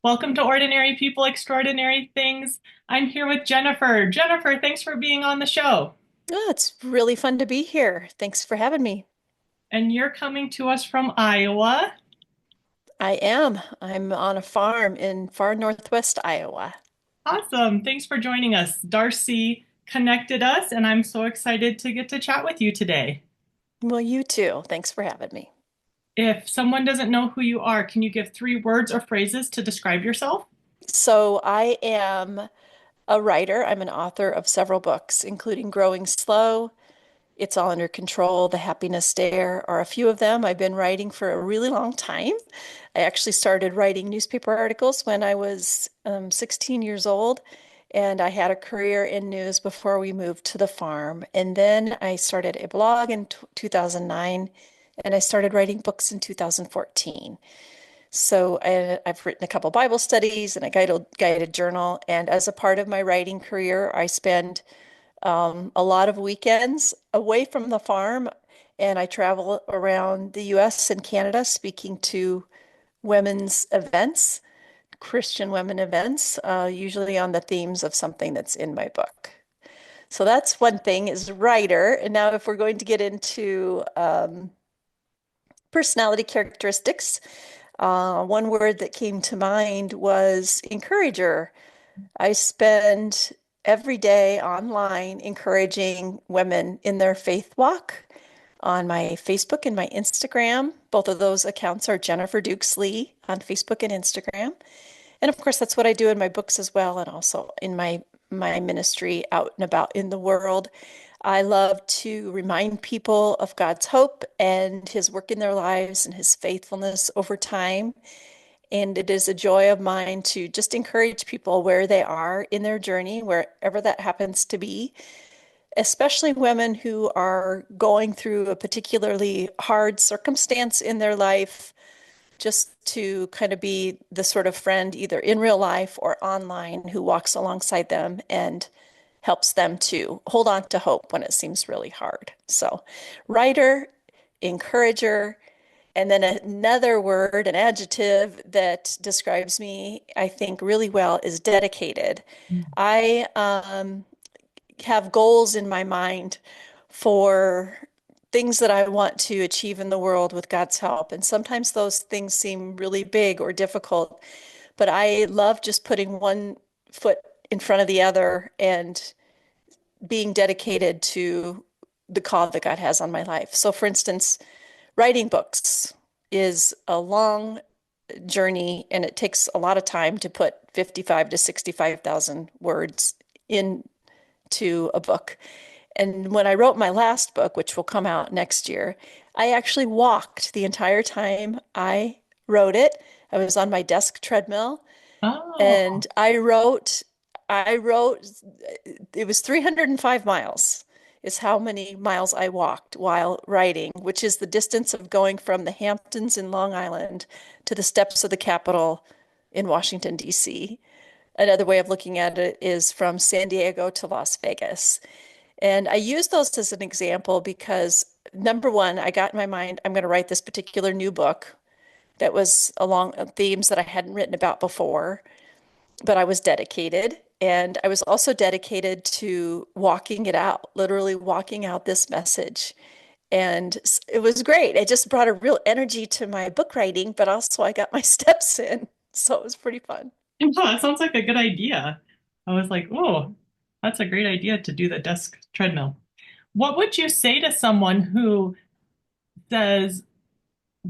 Welcome to Ordinary People, Extraordinary Things. I'm here with Jennifer. Jennifer, thanks for being on the show. Oh, it's really fun to be here. Thanks for having me. And you're coming to us from Iowa. I am. I'm on a farm in far northwest Iowa. Awesome. Thanks for joining us. Darcy connected us, and I'm so excited to get to chat with you today. Well, you too. Thanks for having me. If someone doesn't know who you are, can you give three words or phrases to describe yourself? So, I am a writer. I'm an author of several books, including Growing Slow, It's All Under Control, The Happiness Dare are a few of them. I've been writing for a really long time. I actually started writing newspaper articles when I was 16 years old, and I had a career in news before we moved to the farm. And then I started a blog in 2009, and I started writing books in 2014. So I've written a couple Bible studies and a guided journal. And as a part of my writing career, I spend a lot of weekends away from the farm, and I travel around the US and Canada speaking to women's events, Christian women events, usually on the themes of something that's in my book. So that's one thing is writer. And now if we're going to get into personality characteristics, one word that came to mind was encourager. I spend every day online encouraging women in their faith walk on my Facebook and my Instagram. Both of those accounts are Jennifer Dukes Lee on Facebook and Instagram. And of course, that's what I do in my books as well, and also in my ministry out and about in the world. I love to remind people of God's hope and his work in their lives and his faithfulness over time. And it is a joy of mine to just encourage people where they are in their journey, wherever that happens to be, especially women who are going through a particularly hard circumstance in their life, just to kind of be the sort of friend, either in real life or online, who walks alongside them and helps them to hold on to hope when it seems really hard. So, writer, encourager, and then another word, an adjective that describes me, I think, really well is dedicated. I have goals in my mind for things that I want to achieve in the world with God's help. And sometimes those things seem really big or difficult, but I love just putting one foot in front of the other and being dedicated to the call that God has on my life. So, for instance, writing books is a long journey, and it takes a lot of time to put 55 to 65,000 words into a book. And when I wrote my last book, which will come out next year, I actually walked the entire time I wrote it. I was on my desk treadmill, Oh, and I wrote, it was 305 miles is how many miles I walked while writing, which is the distance of going from the Hamptons in Long Island to the steps of the Capitol in Washington, D.C. Another way of looking at it is from San Diego to Las Vegas. And I use those as an example because number one, I got in my mind, I'm going to write this particular new book that was along themes that I hadn't written about before, but I was dedicated. And I was also dedicated to walking it out, literally walking out this message. And it was great. It just brought a real energy to my book writing, but also I got my steps in. So it was pretty fun. no, that sounds like a good idea. I was like, oh, that's a great idea to do the desk treadmill. What would you say to someone who says,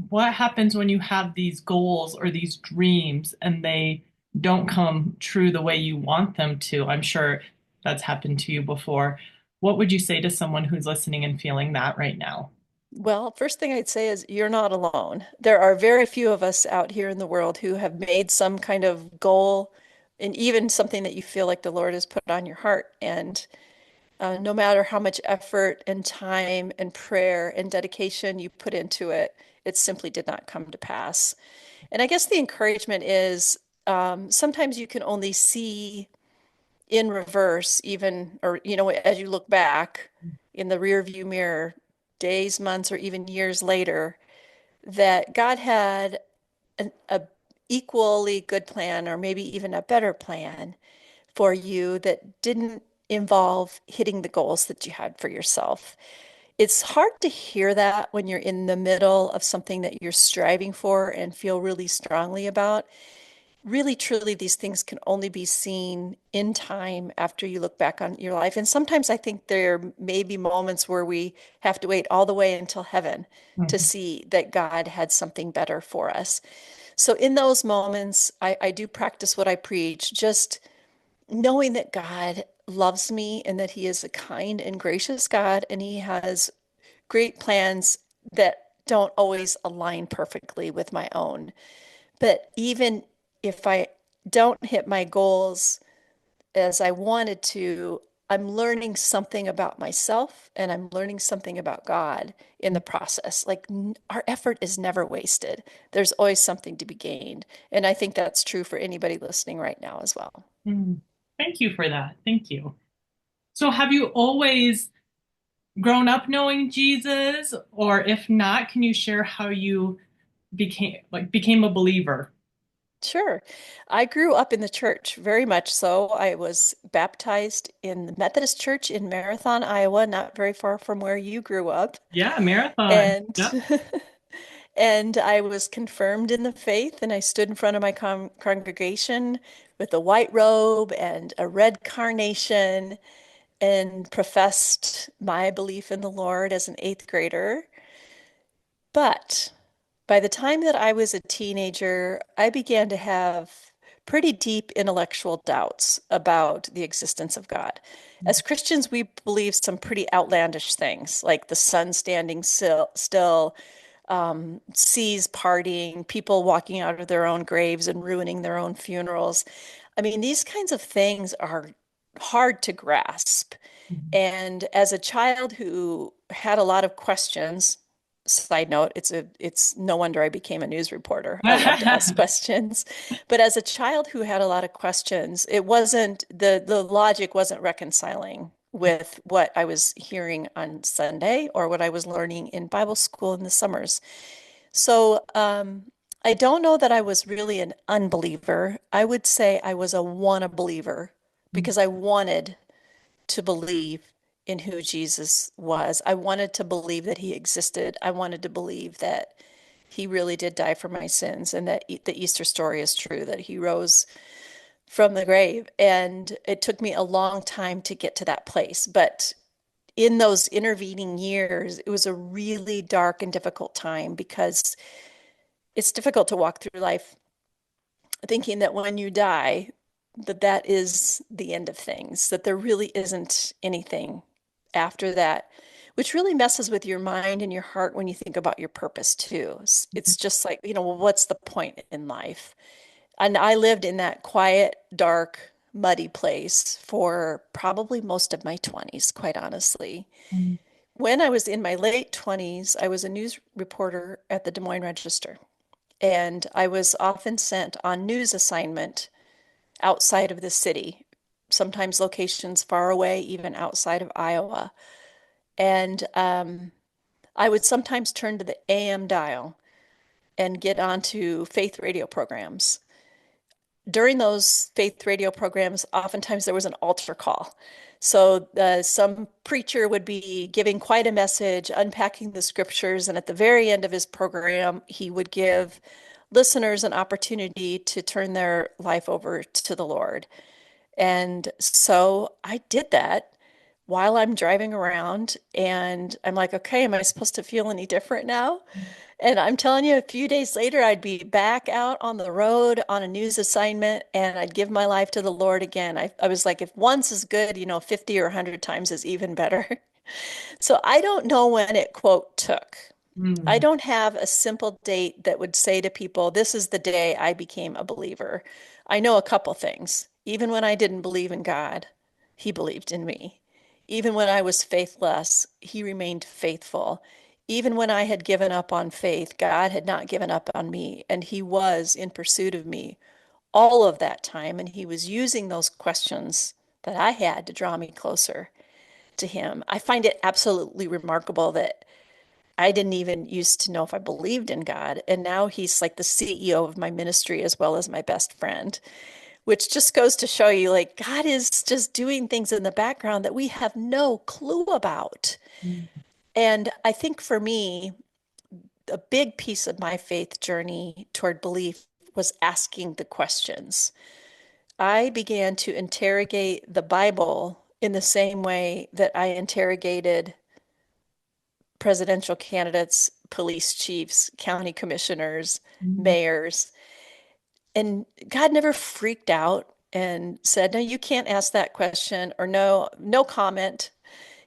what happens when you have these goals or these dreams and they don't come true the way you want them to? I'm sure that's happened to you before. What would you say to someone who's listening and feeling that right now? Well, first thing I'd say is you're not alone. There are very few of us out here in the world who have made some kind of goal and even something that you feel like the Lord has put on your heart. And no matter how much effort and time and prayer and dedication you put into it, it simply did not come to pass. And I guess the encouragement is sometimes you can only see in reverse, even, or, as you look back in the rear view mirror, days, months, or even years later, that God had a equally good plan or maybe even a better plan for you that didn't involve hitting the goals that you had for yourself. It's hard to hear that when you're in the middle of something that you're striving for and feel really strongly about. Really, truly, these things can only be seen in time after you look back on your life. And sometimes I think there may be moments where we have to wait all the way until heaven to Mhm. see that God had something better for us. So in those moments, I do practice what I preach, just knowing that God loves me and that He is a kind and gracious God and He has great plans that don't always align perfectly with my own. But even if I don't hit my goals as I wanted to, I'm learning something about myself and I'm learning something about God in the process. Like our effort is never wasted. There's always something to be gained. And I think that's true for anybody listening right now as well. Mm. Thank you for that. Thank you. So have you always grown up knowing Jesus, or if not, can you share how you became a believer? Sure. I grew up in the church, very much so. I was baptized in the Methodist Church in Marathon, Iowa, not very far from where you grew up. Yeah, marathon. And Yep. and I was confirmed in the faith, and I stood in front of my congregation with a white robe and a red carnation and professed my belief in the Lord as an eighth grader. But by the time that I was a teenager, I began to have pretty deep intellectual doubts about the existence of God. As Christians, we believe some pretty outlandish things, like the sun standing still, seas parting, people walking out of their own graves and ruining their own funerals. I mean, these kinds of things are hard to grasp. And as a child who had a lot of questions, side note, it's no wonder I became a news reporter. I love to ask questions. But as a child who had a lot of questions, it wasn't the logic wasn't reconciling with what I was hearing on Sunday or what I was learning in Bible school in the summers. So I don't know that I was really an unbeliever. I would say I was a wanna believer because I wanted to believe in who Jesus was. I wanted to believe that he existed. I wanted to believe that he really did die for my sins and that the Easter story is true, that he rose from the grave. And it took me a long time to get to that place. But in those intervening years, it was a really dark and difficult time because it's difficult to walk through life thinking that when you die, that that is the end of things, that there really isn't anything after that, which really messes with your mind and your heart when you think about your purpose too. It's just like, well, what's the point in life? And I lived in that quiet, dark, muddy place for probably most of my 20s, quite honestly. When I was in my late 20s, I was a news reporter at the Des Moines Register, and I was often sent on news assignment outside of the city, sometimes locations far away, even outside of Iowa. And I would sometimes turn to the AM dial and get onto faith radio programs. During those faith radio programs, oftentimes there was an altar call. So some preacher would be giving quite a message, unpacking the scriptures, and at the very end of his program, he would give listeners an opportunity to turn their life over to the Lord. And so I did that while I'm driving around, and I'm like, okay, am I supposed to feel any different now? And I'm telling you, a few days later, I'd be back out on the road on a news assignment and I'd give my life to the Lord again. I was like, if once is good, 50 or 100 times is even better. So I don't know when it, quote, took. I Mm. don't have a simple date that would say to people, this is the day I became a believer. I know a couple things. Even when I didn't believe in God, He believed in me. Even when I was faithless, He remained faithful. Even when I had given up on faith, God had not given up on me, and He was in pursuit of me all of that time. And He was using those questions that I had to draw me closer to Him. I find it absolutely remarkable that I didn't even used to know if I believed in God. And now he's like the CEO of my ministry as well as my best friend, which just goes to show you like God is just doing things in the background that we have no clue about. Mm, And I think for me, a big piece of my faith journey toward belief was asking the questions. I began to interrogate the Bible in the same way that I interrogated presidential candidates, police chiefs, county commissioners, mm, mayors. And God never freaked out and said, "No, you can't ask that question," or "No, no comment."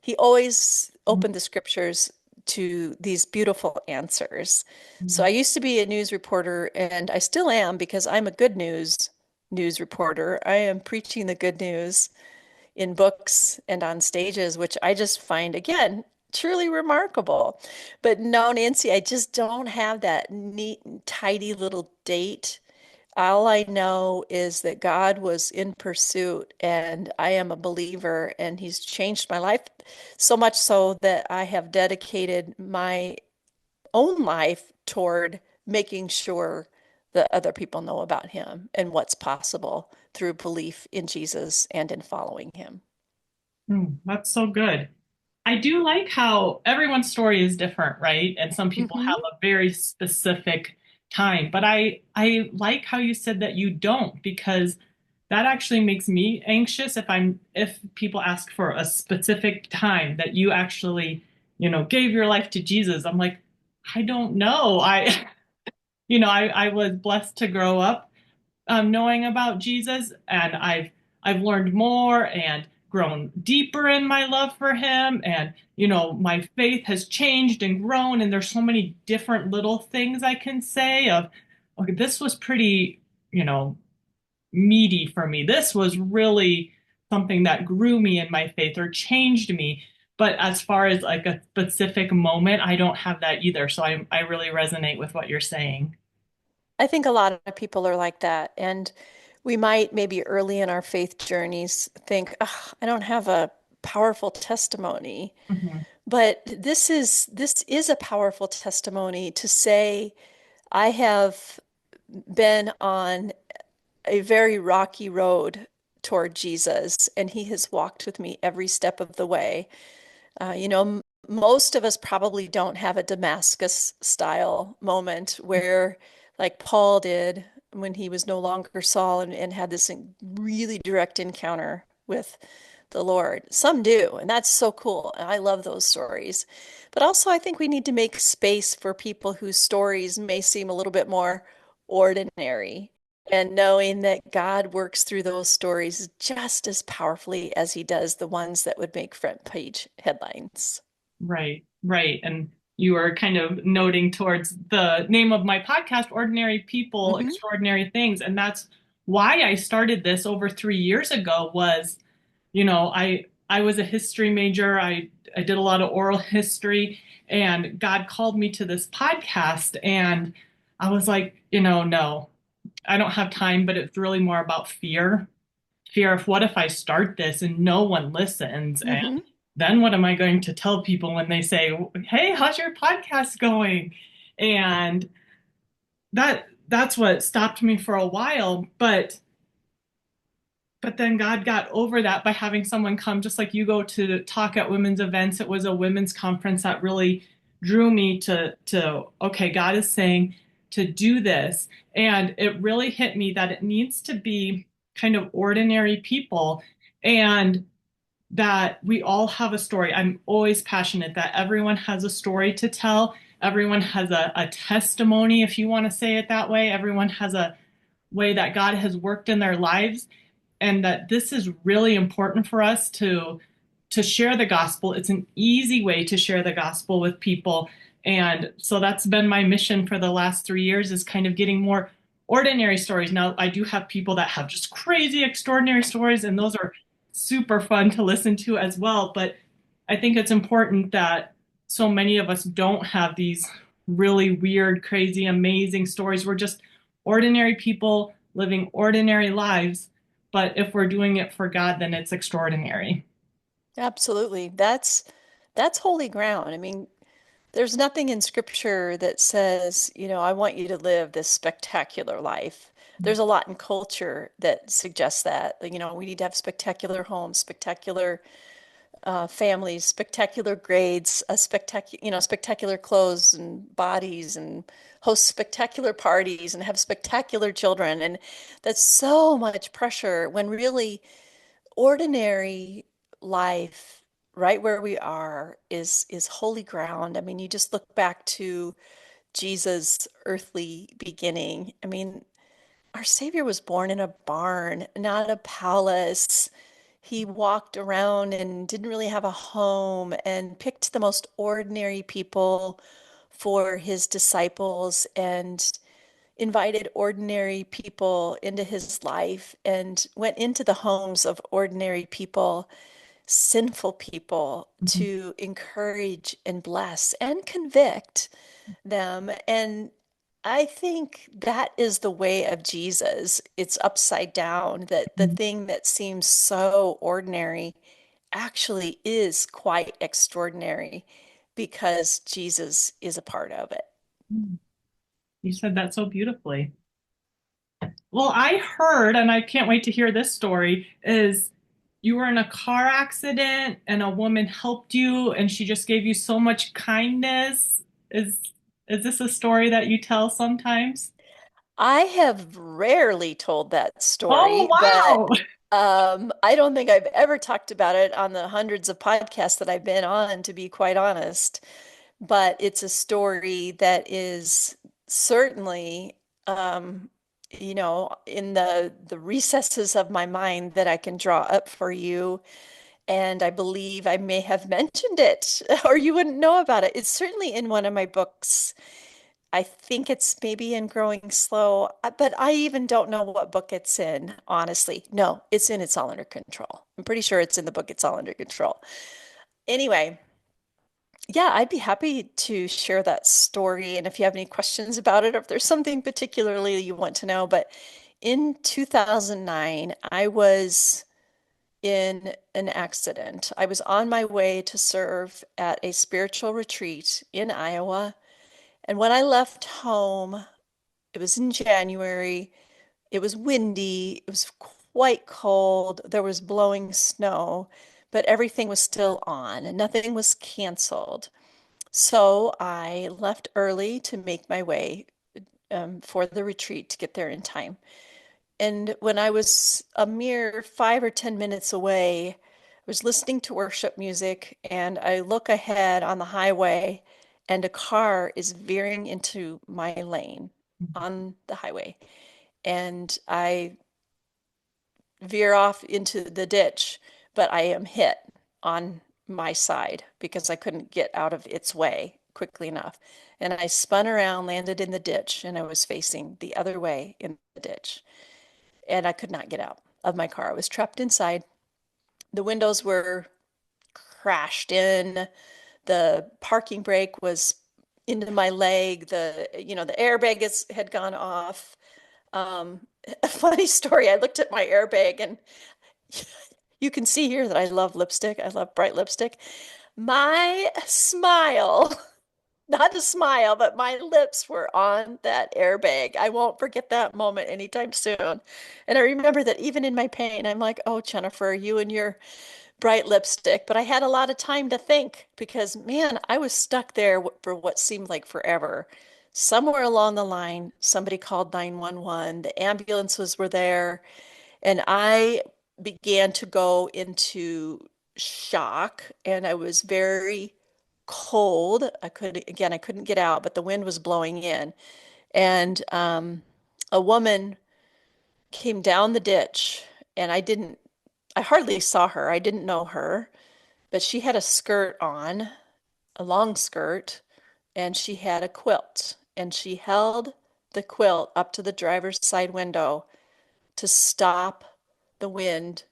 He always mm, opened the scriptures to these beautiful answers. So mm, I used to be a news reporter, and I still am because I'm a good news reporter. I am preaching the good news in books and on stages, which I just find, again, truly remarkable. But no, Nancy, I just don't have that neat and tidy little date. All I know is that God was in pursuit, and I am a believer, and He's changed my life so much so that I have dedicated my own life toward making sure that other people know about Him and what's possible through belief in Jesus and in following Him. That's so good. I do like how everyone's story is different, right? And some people Hmm. have a very specific time, but I like how you said that you don't because that actually makes me anxious if people ask for a specific time that you actually, gave your life to Jesus. I'm like, I don't know. I was blessed to grow up knowing about Jesus, and I've learned more and grown deeper in my love for him, and my faith has changed and grown, and there's so many different little things I can say of, okay, this was pretty, meaty for me. This was really something that grew me in my faith or changed me. But as far as like a specific moment, I don't have that either. So I really resonate with what you're saying. I think a lot of people are like that. And we might maybe early in our faith journeys think, oh, I don't have a powerful testimony. Mhm. But this is a powerful testimony to say, I have been on a very rocky road toward Jesus, and he has walked with me every step of the way. Most of us probably don't have a Damascus style moment where, like Paul did when he was no longer Saul and had this really direct encounter with the Lord. Some do, and that's so cool. And I love those stories. But also, I think we need to make space for people whose stories may seem a little bit more ordinary. And knowing that God works through those stories just as powerfully as he does the ones that would make front page headlines. Right, right. And you were kind of noting towards the name of my podcast, Ordinary People, Hmm. Extraordinary Things. And that's why I started this over 3 years ago was, I was a history major. I did a lot of oral history, and God called me to this podcast. And I was like, no, I don't have time, but it's really more about fear of what if I start this and no one listens? And Hmm. then what am I going to tell people when they say, "Hey, how's your podcast going?" And that's what stopped me for a while, but then God got over that by having someone come, just like you go to talk at women's events. It was a women's conference that really drew me to okay, God is saying to do this. And it really hit me that it needs to be kind of ordinary people, and that we all have a story. I'm always passionate that everyone has a story to tell. Everyone has a testimony, if you want to say it that way. Everyone has a way that God has worked in their lives, and that this is really important for us to share the gospel. It's an easy way to share the gospel with people. And so that's been my mission for the last 3 years, is kind of getting more ordinary stories. Now, I do have people that have just crazy, extraordinary stories, and those are super fun to listen to as well. But I think it's important that so many of us don't have these really weird, crazy, amazing stories. We're just ordinary people living ordinary lives. But if we're doing it for God, then it's extraordinary. Absolutely. That's holy ground. I mean, There's nothing in scripture that says, I want you to live this spectacular life. There's a lot in culture that suggests that. We need to have spectacular homes, spectacular families, spectacular grades, spectacular clothes and bodies, and host spectacular parties and have spectacular children. And that's so much pressure when really ordinary life, right where we are, is holy ground. I mean, you just look back to Jesus' earthly beginning. I mean, our Savior was born in a barn, not a palace. He walked around and didn't really have a home and picked the most ordinary people for his disciples and invited ordinary people into his life and went into the homes of ordinary people, sinful people, Mhm. to encourage and bless and convict them. And I think that is the way of Jesus. It's upside down, that the Mhm. thing that seems so ordinary actually is quite extraordinary because Jesus is a part of it. Mhm. You said that so beautifully. Well, I heard, and I can't wait to hear this story, is you were in a car accident and a woman helped you and she just gave you so much kindness. Is this a story that you tell sometimes? I have rarely told that Oh, story, but wow. I don't think I've ever talked about it on the hundreds of podcasts that I've been on, to be quite honest. But it's a story that is certainly, in the recesses of my mind that I can draw up for you. And I believe I may have mentioned it, or you wouldn't know about it. It's certainly in one of my books. I think it's maybe in Growing Slow, but I even don't know what book it's in, honestly. No, it's in It's All Under Control. I'm pretty sure it's in the book It's All Under Control. Anyway, yeah, I'd be happy to share that story. And if you have any questions about it, or if there's something particularly you want to know, but in 2009, I was in an accident. I was on my way to serve at a spiritual retreat in Iowa. And when I left home, it was in January. It was windy. It was quite cold. There was blowing snow, but everything was still on and nothing was canceled. So I left early to make my way for the retreat to get there in time. And when I was a mere 5 or 10 minutes away, I was listening to worship music, and I look ahead on the highway, and a car is veering into my lane on the highway. And I veer off into the ditch, but I am hit on my side because I couldn't get out of its way quickly enough. And I spun around, landed in the ditch, and I was facing the other way in the ditch. And I could not get out of my car. I was trapped inside. The windows were crashed in. The parking brake was into my leg. The airbag had gone off. Um, a funny story. I looked at my airbag, and you can see here that I love lipstick. I love bright lipstick. My smile, not a smile, but my lips were on that airbag. I won't forget that moment anytime soon. And I remember that even in my pain, I'm like, oh, Jennifer, you and your bright lipstick. But I had a lot of time to think because, man, I was stuck there for what seemed like forever. Somewhere along the line, somebody called 911. The ambulances were there. And I began to go into shock, and I was very cold. I couldn't get out, but the wind was blowing in. And a woman came down the ditch, and I hardly saw her. I didn't know her, but she had a skirt on, a long skirt, and she had a quilt. And she held the quilt up to the driver's side window to stop the wind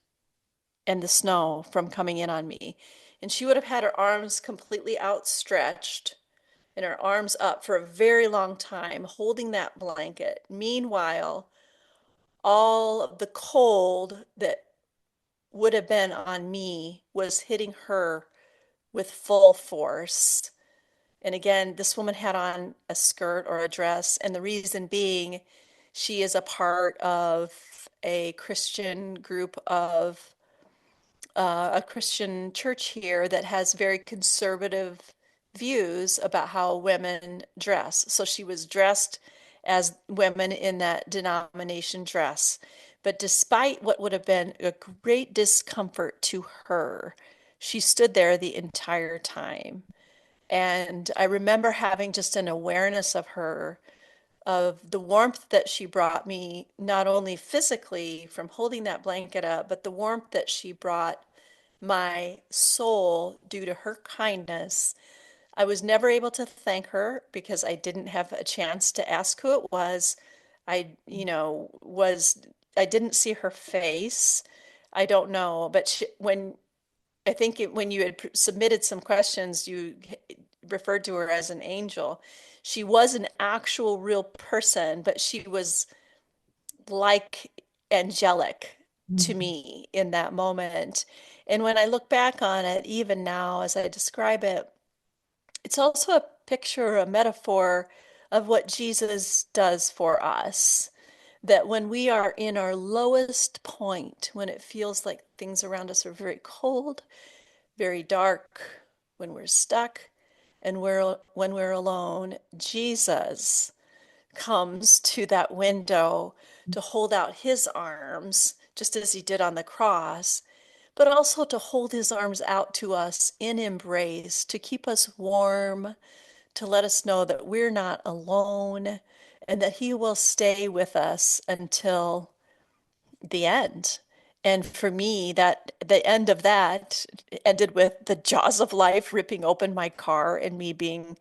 and the snow from coming in on me. And she would have had her arms completely outstretched and her arms up for a very long time, holding that blanket. Meanwhile, all of the cold that would have been on me was hitting her with full force. And again, this woman had on a skirt or a dress, and the reason being she is a part of a Christian group of a Christian church here that has very conservative views about how women dress. So she was dressed as women in that denomination dress. But despite what would have been a great discomfort to her, she stood there the entire time. And I remember having just an awareness of her, of the warmth that she brought me, not only physically from holding that blanket up, but the warmth that she brought my soul due to her kindness. I was never able to thank her because I didn't have a chance to ask who it was. I didn't see her face. I don't know, but when I think when you had submitted some questions, you referred to her as an angel. She was an actual real person, but she was like angelic to Mhm. me in that moment. And when I look back on it, even now as I describe it, it's also a picture, a metaphor of what Jesus does for us. That when we are in our lowest point, when it feels like things around us are very cold, very dark, when we're stuck, and when we're alone, Jesus comes to that window to hold out his arms, just as he did on the cross, but also to hold his arms out to us in embrace, to keep us warm, to let us know that we're not alone and that he will stay with us until the end. And for me, that the end of that ended with the jaws of life ripping open my car and me being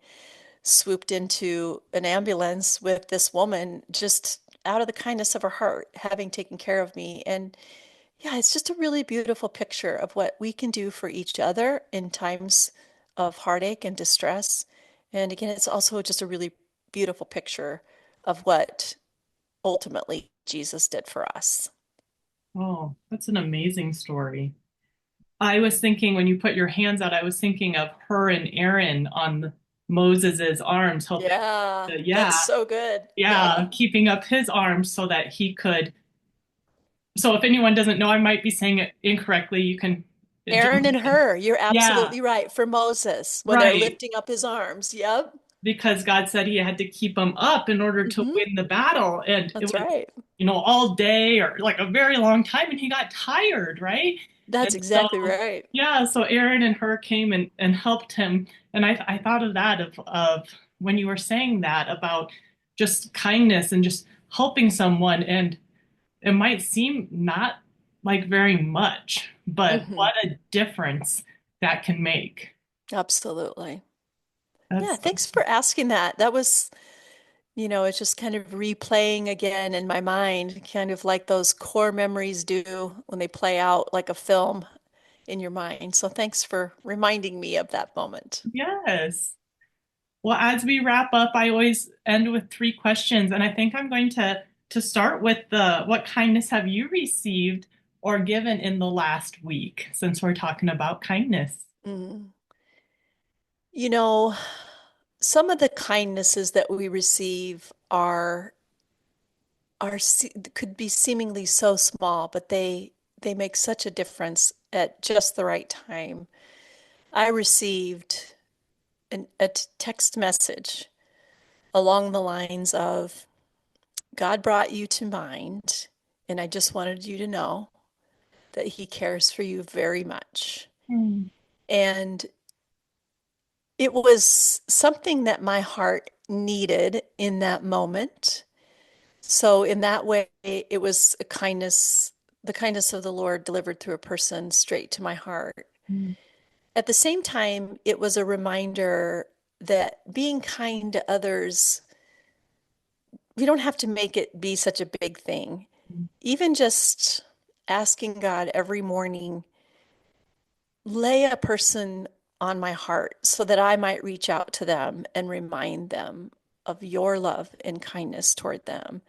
swooped into an ambulance with this woman just out of the kindness of her heart, having taken care of me. And yeah, it's just a really beautiful picture of what we can do for each other in times of heartache and distress. And again, it's also just a really beautiful picture of what ultimately Jesus did for us. Oh, that's an amazing story. I was thinking when you put your hands out, I was thinking of her and Aaron on Moses's arms, helping, Yeah, yeah, that's so good. yeah, Yeah. keeping up his arms so that he could. So if anyone doesn't know, I might be saying it incorrectly. You can Aaron jump and in. her, you're Yeah, absolutely right. For Moses, when they're right. lifting up his arms. Yep. Because God said he had to keep them up in order to Hmm. win the battle. And it That's was, right. all day or like a very long time, and he got tired, right? That's And so, exactly right. yeah, so Aaron and her came and helped him. And I thought of that, of when you were saying that about just kindness and just helping someone. And it might seem not like very much, but Hmm. what a difference that can make. Absolutely. Yeah, That's thanks for asking that. That was, it's just kind of replaying again in my mind, kind of like those core memories do when they play out like a film in your mind. So thanks for reminding me of that moment. yes. Well, as we wrap up, I always end with three questions, and I think I'm going to start with the what kindness have you received or given in the last week, since we're talking about kindness. Mm. You know, some of the kindnesses that we receive could be seemingly so small, but they make such a difference at just the right time. I received a text message along the lines of, God brought you to mind, and I just wanted you to know that he cares for you very much. Mm, And it was something that my heart needed in that moment. So in that way, it was the kindness of the Lord delivered through a person straight to my heart. mm, At the same time, it was a reminder that being kind to others, we don't have to make it be such a big thing. mm, Even just asking God every morning, lay a person on my heart so that I might reach out to them and remind them of your love and kindness toward them,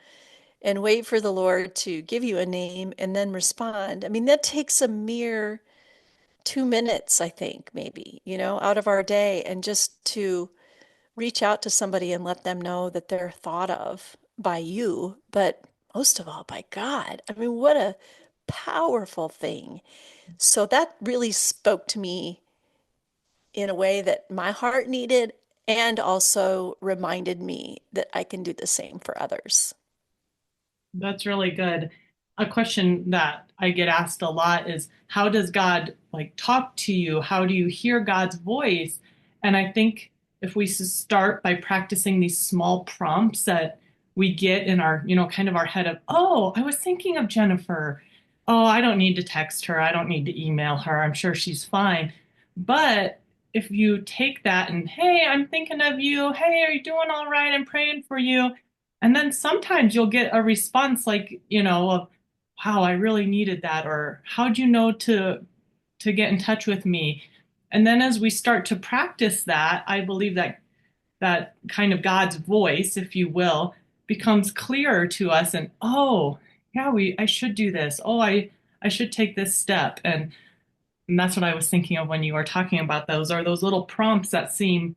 and wait for the Lord to give you a name and then respond. I mean, that takes a mere 2 minutes, I think, maybe, out of our day, and just to reach out to somebody and let them know that they're thought of by you, but most of all by God. I mean, what a powerful thing. So that really spoke to me in a way that my heart needed and also reminded me that I can do the same for others. That's really good. A question that I get asked a lot is how does God like talk to you? How do you hear God's voice? And I think if we start by practicing these small prompts that we get in our, kind of our head of, oh, I was thinking of Jennifer. Oh, I don't need to text her. I don't need to email her. I'm sure she's fine. But if you take that and, hey, I'm thinking of you. Hey, are you doing all right? I'm praying for you. And then sometimes you'll get a response like, of, wow, I really needed that, or how'd you know to get in touch with me? And then as we start to practice that, I believe that that kind of God's voice, if you will, becomes clearer to us and oh, yeah, I should do this. Oh, I should take this step. And that's what I was thinking of when you were talking about those, or those little prompts that seem,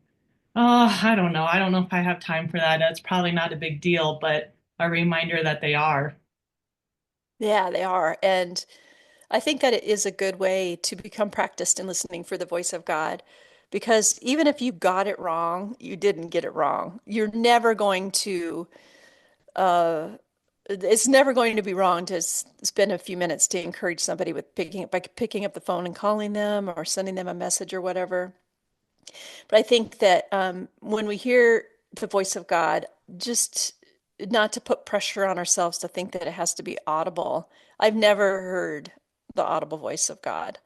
oh, I don't know. I don't know if I have time for that. It's probably not a big deal, but a reminder that they are. Yeah, they are. And I think that it is a good way to become practiced in listening for the voice of God. Because even if you got it wrong, you didn't get it wrong. You're never going to, uh, it's never going to be wrong to spend a few minutes to encourage somebody with picking up the phone and calling them or sending them a message or whatever. But I think that when we hear the voice of God, just not to put pressure on ourselves to think that it has to be audible. I've never heard the audible voice of God.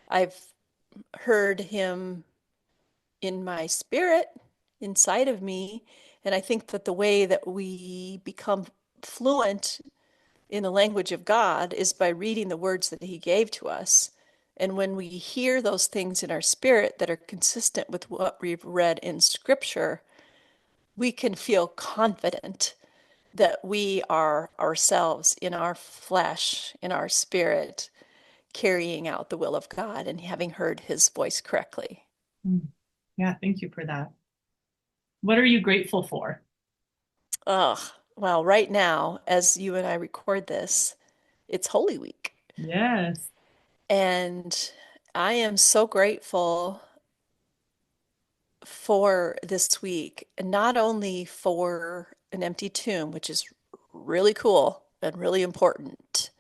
I've heard him in my spirit, inside of me. And I think that the way that we become fluent in the language of God is by reading the words that he gave to us. And when we hear those things in our spirit that are consistent with what we've read in scripture, we can feel confident that we are ourselves in our flesh, in our spirit, carrying out the will of God and having heard his voice correctly. Mm. Yeah, thank you for that. What are you grateful for? Ugh, well, right now, as you and I record this, it's Holy Week. Yes. And I am so grateful for this week, not only for an empty tomb, which is really cool and really important.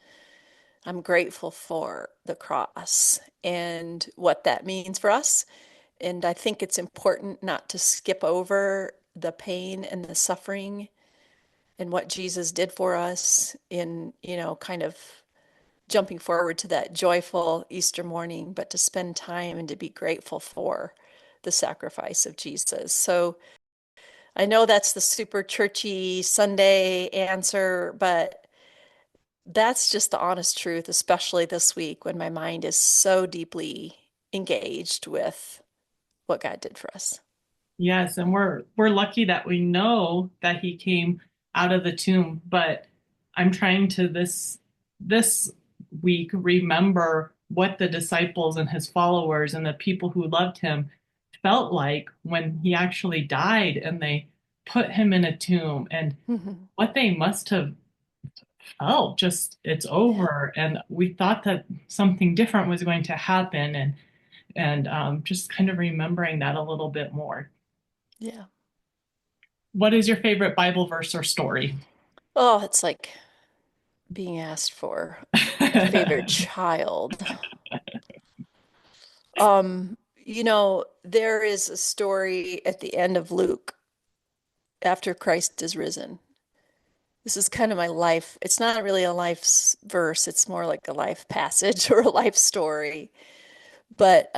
I'm grateful for the cross and what that means for us. And I think it's important not to skip over the pain and the suffering and what Jesus did for us in, kind of jumping forward to that joyful Easter morning, but to spend time and to be grateful for the sacrifice of Jesus. So I know that's the super churchy Sunday answer, but that's just the honest truth, especially this week when my mind is so deeply engaged with what God did for us. Yes, and we're lucky that we know that he came out of the tomb, but I'm trying to this week remember what the disciples and his followers and the people who loved him felt like when he actually died and they put him in a tomb and Mhm. what they must have felt just it's Yeah. over and we thought that something different was going to happen and just kind of remembering that a little bit more. Yeah. What is your favorite Bible verse or story? Oh, it's like being asked for a favorite child. There is a story at the end of Luke after Christ is risen. This is kind of my life. It's not really a life verse, it's more like a life passage or a life story. But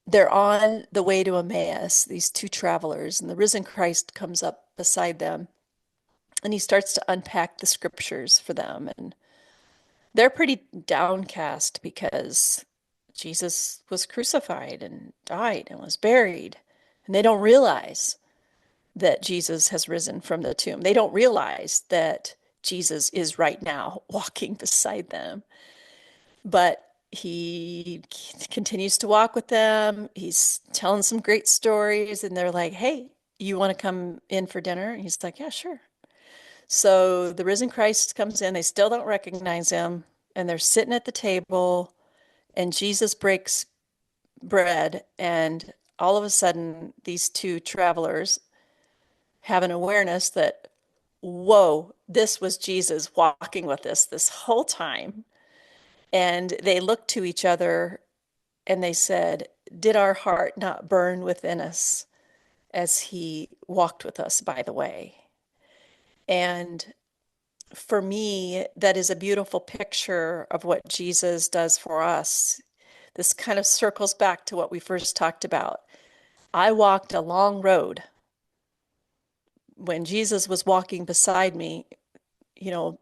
they're on the way to Emmaus, these two travelers, and the risen Christ comes up beside them and he starts to unpack the scriptures for them. And they're pretty downcast because Jesus was crucified and died and was buried. And they don't realize that Jesus has risen from the tomb. They don't realize that Jesus is right now walking beside them. But he continues to walk with them. He's telling some great stories, and they're like, hey, you want to come in for dinner? And he's like, yeah, sure. So the risen Christ comes in. They still don't recognize him. And they're sitting at the table, and Jesus breaks bread. And all of a sudden, these two travelers have an awareness that, whoa, this was Jesus walking with us this whole time. And they looked to each other and they said, did our heart not burn within us as he walked with us by the way? And for me, that is a beautiful picture of what Jesus does for us. This kind of circles back to what we first talked about. I walked a long road when Jesus was walking beside me,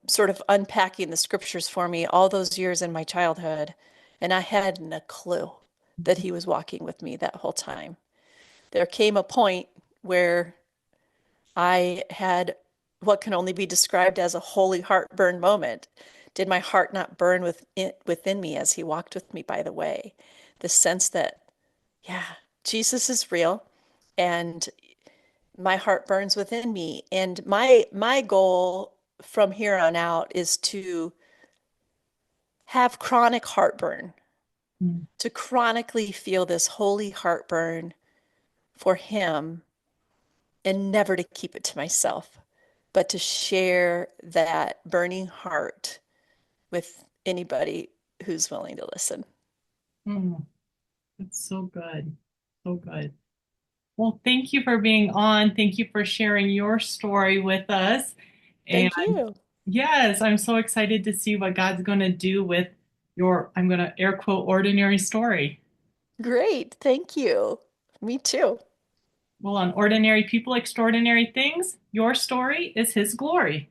sort of unpacking the scriptures for me all those years in my childhood. And I hadn't a clue that he was walking with me that whole time. There came a point where I had what can only be described as a holy heartburn moment. Did my heart not burn within me as he walked with me by the way? The sense that, yeah, Jesus is real and my heart burns within me. And my goal from here on out is to have chronic heartburn, Mm. to chronically feel this holy heartburn for him and never to keep it to myself, but to share that burning heart with anybody who's willing to listen. Mm. That's so good. So good. Well, thank you for being on. Thank you for sharing your story with us. And Thank you. yes, I'm so excited to see what God's going to do with your, I'm going to air quote, ordinary story. Great. Thank you. Me too. Well, on Ordinary People, Extraordinary Things, your story is His glory.